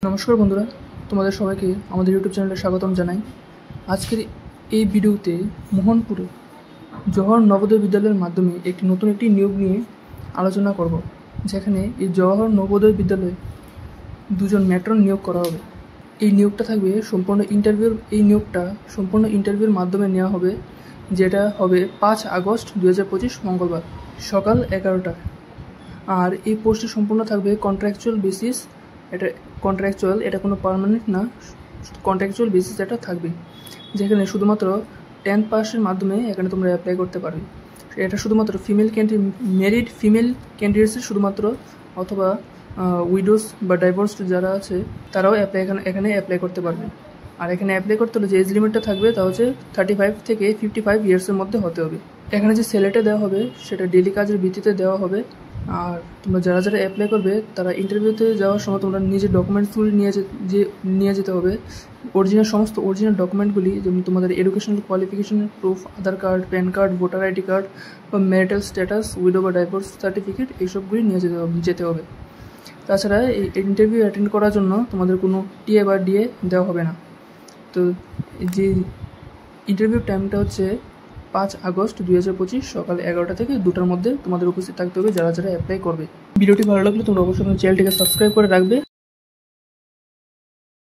নমস্কার বন্ধুরা, তোমাদের সবাইকে আমাদের ইউটিউব চ্যানেলে স্বাগতম জানাই। আজকের এই ভিডিওতে মোহনপুরে জওহর নবোদয় বিদ্যালয়ের মাধ্যমে একটি নিয়োগ নিয়ে আলোচনা করব, যেখানে এই জওহর নবোদয় বিদ্যালয়ে দুজন ম্যাট্রন নিয়োগ করা হবে। এই নিয়োগটা থাকবে সম্পূর্ণ ইন্টারভিউর মাধ্যমে নেওয়া হবে, যেটা হবে 5 আগস্ট 2025 মঙ্গলবার সকাল 11টায়। আর এই পোস্টটি সম্পূর্ণ থাকবে কন্ট্রাকচুয়াল বেসিস। এটা কোনো পার্মানেন্ট না, কন্ট্রাকচুয়াল বেসিস এটা থাকবে, যেখানে শুধুমাত্র 10th পাসের মাধ্যমে এখানে তোমরা অ্যাপ্লাই করতে পারবে। এটা শুধুমাত্র মেরিড ফিমেল ক্যান্ডিডেটসের শুধুমাত্র, অথবা উইডোজ বা ডাইভোর্সড যারা আছে তারাও এখানে অ্যাপ্লাই করতে পারবে। আর এখানে অ্যাপ্লাই করতে হলে যে এজ লিমিটটা থাকবে তা হচ্ছে 35 থেকে 55 ইয়ার্সের মধ্যে হতে হবে। এখানে যে স্যালারিটা দেওয়া হবে সেটা ডেলি কাজের ভিত্তিতে দেওয়া হবে। আর তোমরা যারা অ্যাপ্লাই করবে তারা ইন্টারভিউতে যাওয়ার সময় তোমরা নিজের ডকুমেন্টসগুলি নিয়ে যেতে হবে। সমস্ত অরিজিনাল ডকুমেন্টগুলি, যেমন তোমাদের এডুকেশনাল কোয়ালিফিকেশনের proof, Aadhaar card, PAN card, voter ID card বা ম্যারিটাল স্ট্যাটাস, উইডো বা ডাইভোর্স সার্টিফিকেট, এইসবগুলি নিয়ে যেতে হবে। তাছাড়া এই ইন্টারভিউ অ্যাটেন্ড করার জন্য তোমাদের কোনো টিএ বা ডিএ দেওয়া হবে না। তো যে ইন্টারভিউ টাইমটা হচ্ছে 5 আগস্ট 2025 সকাল 11টা থেকে 2টার মধ্যে তোমাদের উপস্থিত থাকতে হবে যারা অ্যাপ্লাই করবে। ভিডিওটি ভালো লাগলে তোমরা অবশ্যই চ্যানেলটিকে সাবস্ক্রাইব করে রাখবে।